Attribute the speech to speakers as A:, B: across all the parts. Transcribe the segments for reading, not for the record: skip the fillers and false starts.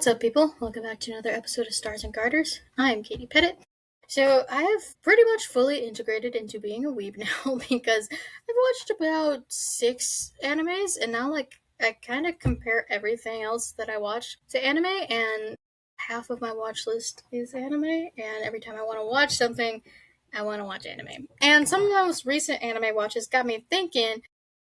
A: What's up, people? Welcome back to another episode of Stars and Garters. I'm Katie Pettit. So, I have pretty much fully integrated into being a weeb now because I've watched about 6 animes, and now, I kind of compare everything else that I watch to anime, and half of my watch list is anime, and every time I want to watch something, I want to watch anime. And some of the most recent anime watches got me thinking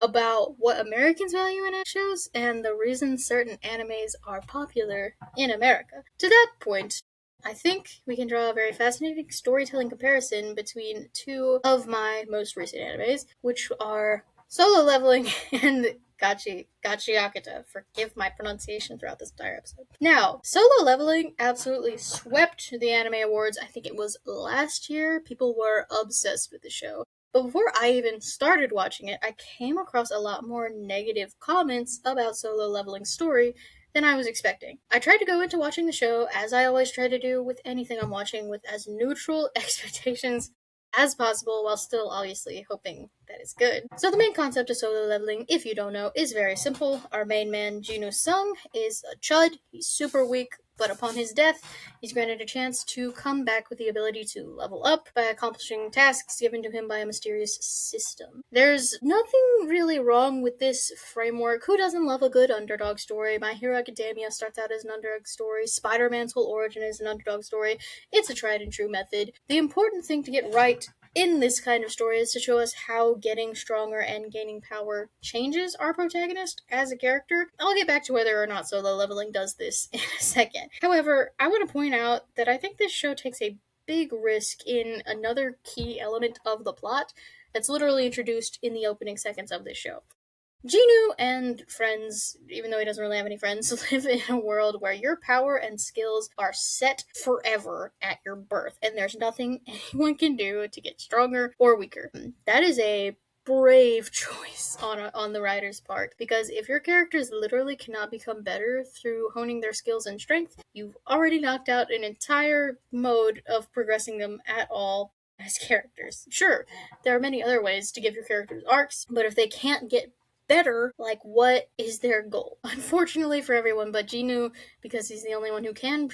A: about what Americans value in shows and the reason certain animes are popular in America. To that point, I think we can draw a very fascinating storytelling comparison between two of my most recent animes, which are Solo Leveling and Gachiakuta. Forgive my pronunciation throughout this entire episode. Now, Solo Leveling absolutely swept the anime awards. I think it was last year. People were obsessed with the show. But before I even started watching it, I came across a lot more negative comments about Solo Leveling's story than I was expecting. I tried to go into watching the show, as I always try to do with anything I'm watching, with as neutral expectations as possible, while still obviously hoping that it's good. So the main concept of Solo Leveling, if you don't know, is very simple. Our main man, Ginu Sung, is a chud. He's super weak, but upon his death, he's granted a chance to come back with the ability to level up by accomplishing tasks given to him by a mysterious system. There's nothing really wrong with this framework. Who doesn't love a good underdog story? My Hero Academia starts out as an underdog story. Spider-Man's whole origin is an underdog story. It's a tried and true method. The important thing to get right in this kind of story is to show us how getting stronger and gaining power changes our protagonist as a character. I'll get back to whether or not Solo Leveling does this in a second. However, I want to point out that I think this show takes a big risk in another key element of the plot that's literally introduced in the opening seconds of this show. Ginu and friends, even though he doesn't really have any friends, live in a world where your power and skills are set forever at your birth, and there's nothing anyone can do to get stronger or weaker. That is a brave choice on the writer's part, because if your characters literally cannot become better through honing their skills and strength, you've already knocked out an entire mode of progressing them at all as characters. Sure, there are many other ways to give your characters arcs, but if they can't get better, what is their goal? Unfortunately for everyone but Ginu, because he's the only one who can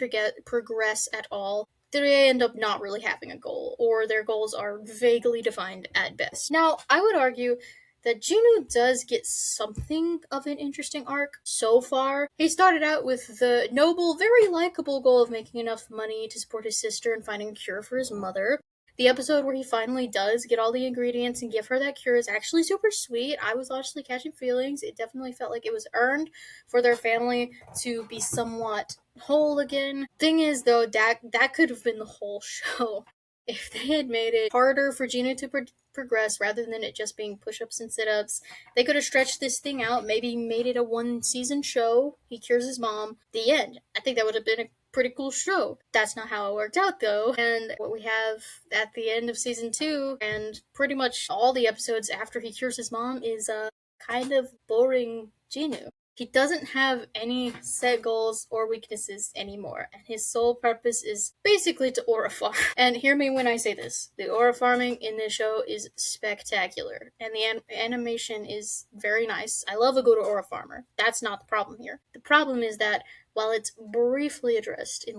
A: progress at all, they end up not really having a goal, or their goals are vaguely defined at best. Now, I would argue that Ginu does get something of an interesting arc so far. He started out with the noble, very likable goal of making enough money to support his sister and finding a cure for his mother. The episode where he finally does get all the ingredients and give her that cure is actually super sweet. I was honestly catching feelings. It definitely felt like it was earned for their family to be somewhat whole again. Thing is, though, that could have been the whole show. If they had made it harder for Gina to progress rather than it just being push-ups and sit-ups, they could have stretched this thing out, maybe made it a one-season show. He cures his mom. The end. I think that would have been a pretty cool show. That's not how it worked out, though. And what we have at the end of season 2, and pretty much all the episodes after he cures his mom, is a kind of boring Ginu. He doesn't have any set goals or weaknesses anymore, and his sole purpose is basically to aura farm. And hear me when I say this, the aura farming in this show is spectacular, and the animation is very nice. I love a good aura farmer. That's not the problem here. The problem is that while it's briefly addressed in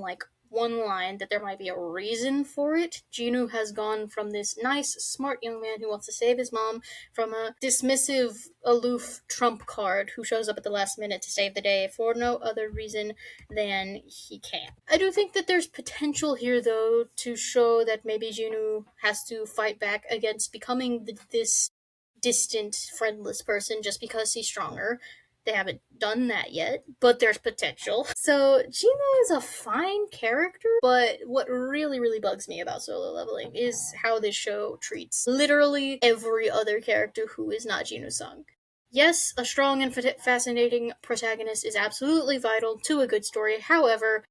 A: one line that there might be a reason for it, Ginu has gone from this nice, smart young man who wants to save his mom from a dismissive, aloof trump card who shows up at the last minute to save the day for no other reason than he can. I do think that there's potential here, though, to show that maybe Ginu has to fight back against becoming this distant, friendless person just because he's stronger. They haven't done that yet, but there's potential. So, Gina is a fine character, but what really, really bugs me about Solo Leveling is how this show treats literally every other character who is not Ginu Sung. Yes, a strong and fascinating protagonist is absolutely vital to a good story. However,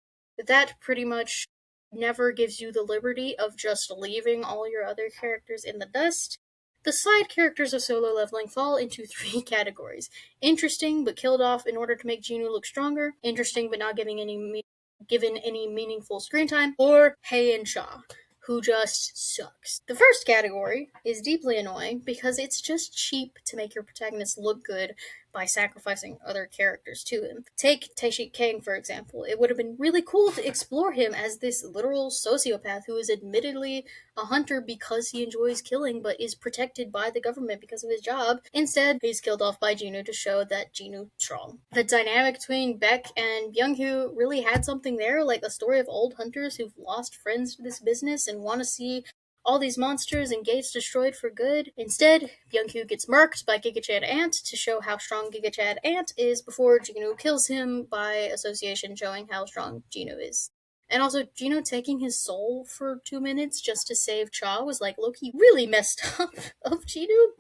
A: that pretty much never gives you the liberty of just leaving all your other characters in the dust. The side characters of Solo Leveling fall into 3 categories. Interesting, but killed off in order to make Ginu look stronger. Interesting, but not given any meaningful screen time. Or Hei and Sha, who just sucks. The first category is deeply annoying because it's just cheap to make your protagonist look good by sacrificing other characters to him. Take Taishik Kang, for example. It would have been really cool to explore him as this literal sociopath who is admittedly a hunter because he enjoys killing but is protected by the government because of his job. Instead, he's killed off by Ginu to show that Ginu's strong. The dynamic between Beck and Byung-hoo really had something there, like a story of old hunters who've lost friends to this business and want to see all these monsters and gates destroyed for good. Instead, Byung-hoo gets murked by Giga Chad Ant to show how strong Giga Chad Ant is before Gino kills him, by association showing how strong Gino is. And also, Gino taking his soul for 2 minutes just to save Cha was like Loki really messed up of Gino.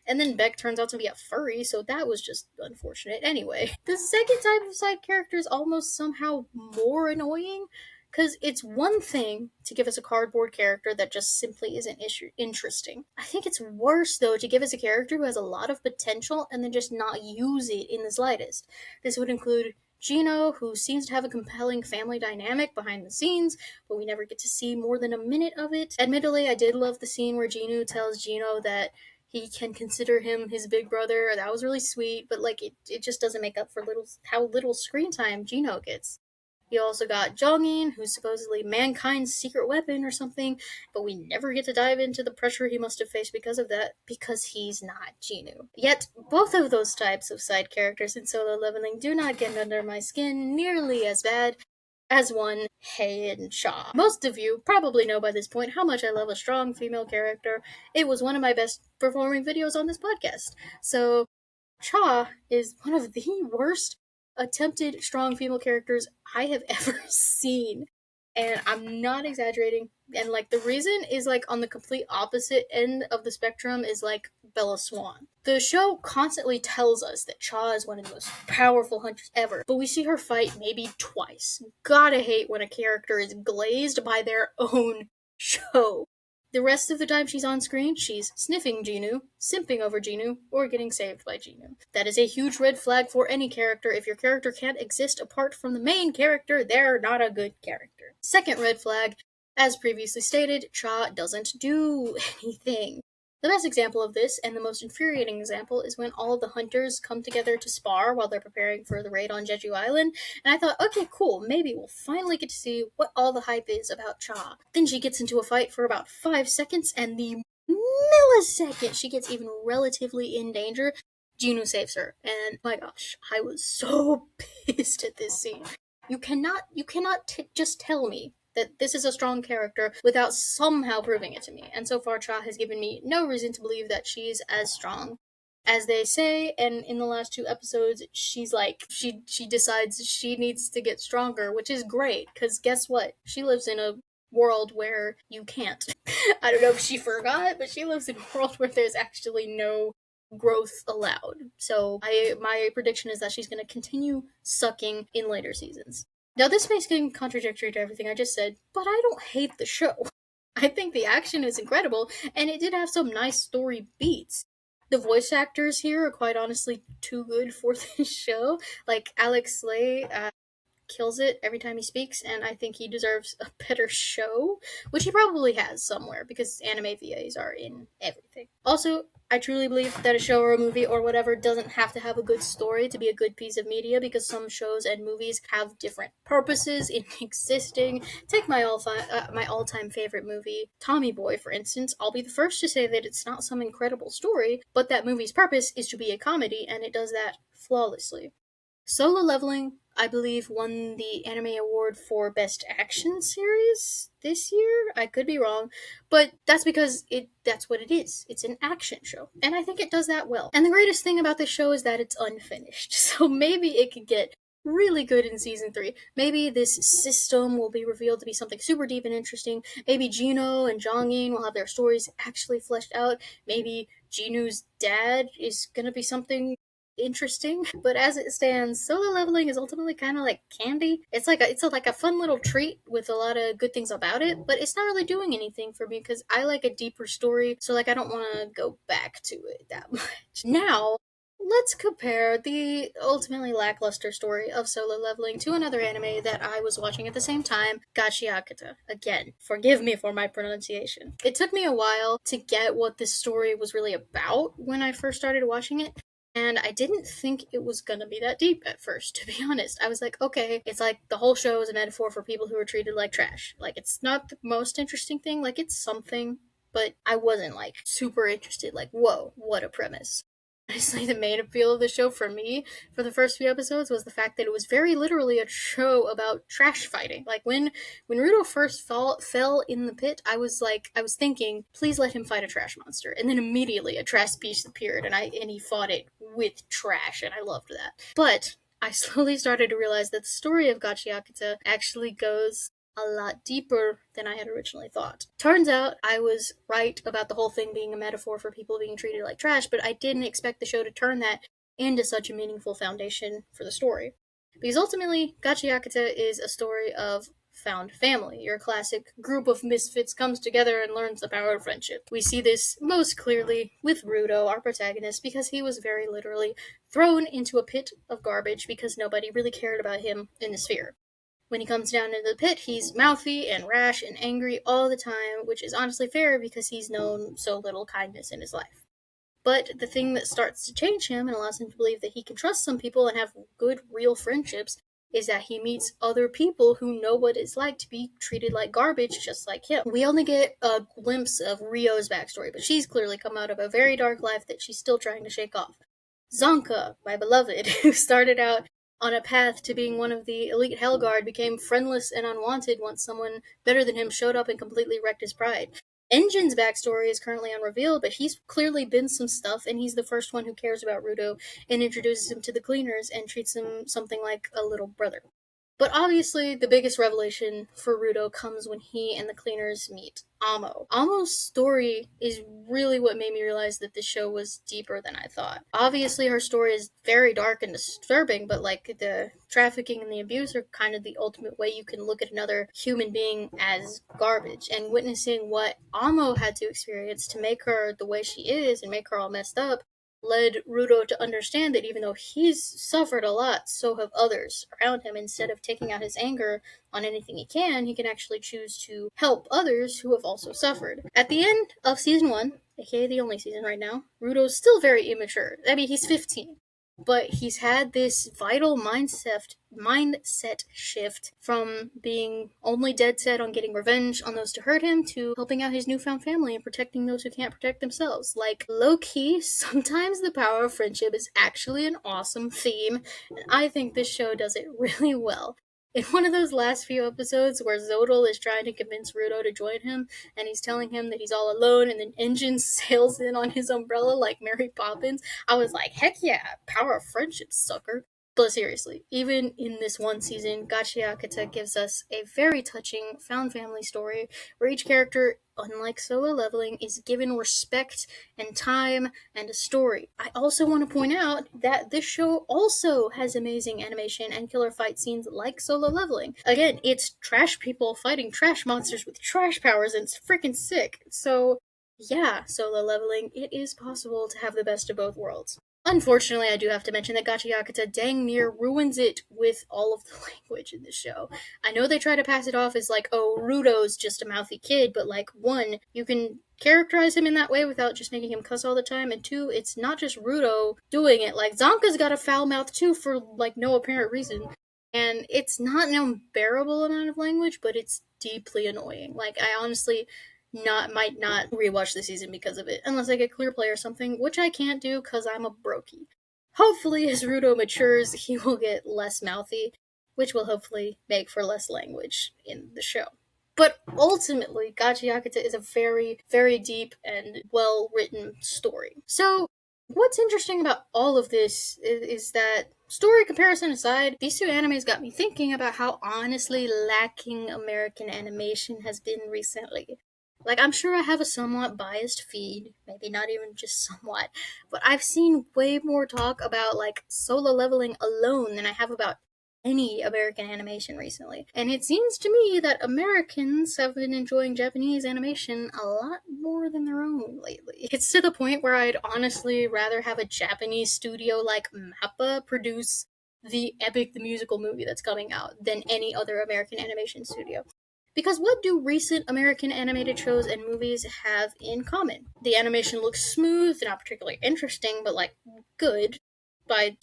A: And then Beck turns out to be a furry, so that was just unfortunate. Anyway, the second type of side character is almost somehow more annoying, because it's one thing to give us a cardboard character that just simply isn't interesting. I think it's worse, though, to give us a character who has a lot of potential and then just not use it in the slightest. This would include Gino, who seems to have a compelling family dynamic behind the scenes, but we never get to see more than a minute of it. Admittedly, I did love the scene where Gino tells Gino that he can consider him his big brother. That was really sweet, but like it just doesn't make up for how little screen time Gino gets. You also got Jongin, who's supposedly mankind's secret weapon or something, but we never get to dive into the pressure he must have faced because of that, because he's not Ginu. Yet, both of those types of side characters in Solo Leveling do not get under my skin nearly as bad as one Hei and Cha. Most of you probably know by this point how much I love a strong female character. It was one of my best performing videos on this podcast. So, Cha is one of the worst attempted strong female characters I have ever seen. And I'm not exaggerating. And like the reason is like on the complete opposite end of the spectrum is like Bella Swan. The show constantly tells us that Cha is one of the most powerful hunters ever, but we see her fight maybe twice. Gotta hate when a character is glazed by their own show. The rest of the time she's on screen, she's sniffing Ginu, simping over Ginu, or getting saved by Ginu. That is a huge red flag for any character. If your character can't exist apart from the main character, they're not a good character. Second red flag, as previously stated, Cha doesn't do anything. The best example of this, and the most infuriating example, is when all of the hunters come together to spar while they're preparing for the raid on Jeju Island, and I thought, okay, cool, maybe we'll finally get to see what all the hype is about Cha. Then she gets into a fight for about 5 seconds, and the millisecond she gets even relatively in danger, Ginu saves her, and my gosh, I was so pissed at this scene. You cannot just tell me that this is a strong character without somehow proving it to me. And so far, Cha has given me no reason to believe that she's as strong as they say. And in the last 2 episodes, she's like, she decides she needs to get stronger, which is great, because guess what? She lives in a world where you can't. I don't know if she forgot, but she lives in a world where there's actually no growth allowed. So my prediction is that she's going to continue sucking in later seasons. Now, this may seem contradictory to everything I just said, but I don't hate the show. I think the action is incredible, and it did have some nice story beats. The voice actors here are quite honestly too good for this show. Like, Alex Slay kills it every time he speaks, and I think he deserves a better show, which he probably has somewhere, because anime VAs are in everything. Also, I truly believe that a show or a movie or whatever doesn't have to have a good story to be a good piece of media, because some shows and movies have different purposes in existing. Take my all-time favorite movie, Tommy Boy, for instance. I'll be the first to say that it's not some incredible story, but that movie's purpose is to be a comedy, and it does that flawlessly. Solo Leveling, I believe, won the Anime Award for Best Action Series this year. I could be wrong, but that's because that's what it is. It's an action show, and I think it does that well. And the greatest thing about this show is that it's unfinished, so maybe it could get really good in season 3. Maybe this system will be revealed to be something super deep and interesting. Maybe Gino and Jongin will have their stories actually fleshed out. Maybe Ginu's dad is gonna be something interesting, but as it stands, Solo Leveling is ultimately kind of like candy. It's like a fun little treat with a lot of good things about it, but it's not really doing anything for me because I like a deeper story, so like I don't want to go back to it that much. Now, let's compare the ultimately lackluster story of Solo Leveling to another anime that I was watching at the same time, Gachiakuta. Again, forgive me for my pronunciation. It took me a while to get what this story was really about when I first started watching it. And I didn't think it was gonna be that deep at first, to be honest. I was like, okay, it's like the whole show is a metaphor for people who are treated like trash. Like, it's not the most interesting thing, like, it's something, but I wasn't like super interested. Like, whoa, what a premise. Honestly, the main appeal of the show for me for the first few episodes was the fact that it was very literally a show about trash fighting. Like when Rudo first fell in the pit, I was thinking, please let him fight a trash monster, and then immediately a trash piece appeared, and he fought it with trash, and I loved that. But I slowly started to realize that the story of Gachiakuta actually goes a lot deeper than I had originally thought. Turns out I was right about the whole thing being a metaphor for people being treated like trash, but I didn't expect the show to turn that into such a meaningful foundation for the story. Because ultimately, Gachiakuta is a story of found family. Your classic group of misfits comes together and learns the power of friendship. We see this most clearly with Rudo, our protagonist, because he was very literally thrown into a pit of garbage because nobody really cared about him in the sphere. When he comes down into the pit, he's mouthy and rash and angry all the time, which is honestly fair because he's known so little kindness in his life. But the thing that starts to change him and allows him to believe that he can trust some people and have good, real friendships is that he meets other people who know what it's like to be treated like garbage just like him. We only get a glimpse of Rio's backstory, but she's clearly come out of a very dark life that she's still trying to shake off. Zonka, my beloved, who started out on a path to being one of the elite Hellguard, became friendless and unwanted once someone better than him showed up and completely wrecked his pride. Engine's backstory is currently unrevealed, but he's clearly been some stuff, and he's the first one who cares about Rudo and introduces him to the cleaners and treats him something like a little brother. But obviously, the biggest revelation for Rudo comes when he and the cleaners meet Amo. Amo's story is really what made me realize that this show was deeper than I thought. Obviously, her story is very dark and disturbing, but like the trafficking and the abuse are kind of the ultimate way you can look at another human being as garbage. And witnessing what Amo had to experience to make her the way she is and make her all messed up led Rudo to understand that even though he's suffered a lot, so have others around him. Instead of taking out his anger on anything he can actually choose to help others who have also suffered. At the end of season 1, aka the only season right now, Rudo's still very immature. I mean, he's 15. But he's had this vital mindset shift from being only dead set on getting revenge on those to hurt him to helping out his newfound family and protecting those who can't protect themselves. Like, low key, sometimes the power of friendship is actually an awesome theme, and I think this show does it really well. In one of those last few episodes where Zodal is trying to convince Rudo to join him, and he's telling him that he's all alone, and then Engine sails in on his umbrella like Mary Poppins, I was like, heck yeah, power of friendship, sucker. But seriously, even in this one season, Gachiakuta gives us a very touching found family story where each character, unlike Solo Leveling, is given respect and time and a story. I also want to point out that this show also has amazing animation and killer fight scenes like Solo Leveling. Again, it's trash people fighting trash monsters with trash powers, and it's freaking sick. So, yeah, Solo Leveling, it is possible to have the best of both worlds. Unfortunately, I do have to mention that Gachiakuta dang near ruins it with all of the language in the show. I know they try to pass it off as like, oh, Rudo's just a mouthy kid, but like, one, you can characterize him in that way without just making him cuss all the time, and two, it's not just Rudo doing it. Like, Zonka's got a foul mouth too for like no apparent reason. And it's not an unbearable amount of language, but it's deeply annoying. Like, I honestly might not rewatch the season because of it, unless I get clear play or something, which I can't do because I'm a brokey. Hopefully, as Rudo matures, he will get less mouthy, which will hopefully make for less language in the show. But ultimately, Gachiakuta is a very, very deep and well written story. So, what's interesting about all of this is that, story comparison aside, these two animes got me thinking about how honestly lacking American animation has been recently. Like, I'm sure I have a somewhat biased feed, maybe not even just somewhat, but I've seen way more talk about, like, Solo Leveling alone than I have about any American animation recently. And it seems to me that Americans have been enjoying Japanese animation a lot more than their own lately. It's to the point where I'd honestly rather have a Japanese studio like MAPPA produce the Epic the Musical movie that's coming out than any other American animation studio. Because what do recent American animated shows and movies have in common? The animation looks smooth, not particularly interesting, but like good by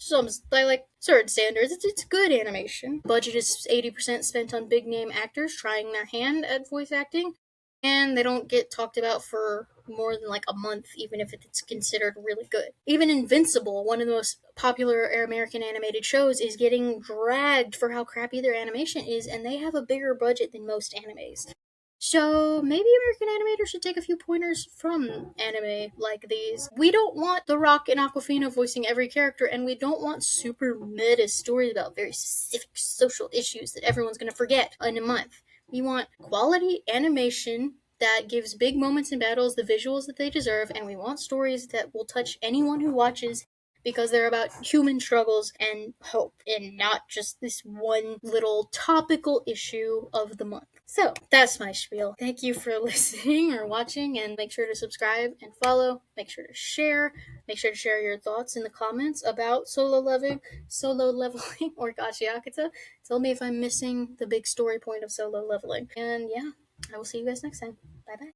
A: like certain standards. It's good animation. Budget is 80% spent on big name actors trying their hand at voice acting, and they don't get talked about for more than like a month, even if it's considered really good. Even Invincible, one of the most popular American animated shows, is getting dragged for how crappy their animation is, and they have a bigger budget than most animes. So maybe American animators should take a few pointers from anime like these. We don't want The Rock and Aquafina voicing every character, and we don't want super meta stories about very specific social issues that everyone's gonna forget in a month. We want quality animation that gives big moments in battles the visuals that they deserve, and we want stories that will touch anyone who watches because they're about human struggles and hope, and not just this one little topical issue of the month. So, that's my spiel. Thank you for listening or watching, and make sure to subscribe and follow. Make sure to share. Make sure to share your thoughts in the comments about Solo Leveling, or Gachiakuta. Tell me if I'm missing the big story point of Solo Leveling. And yeah, I will see you guys next time. Bye bye.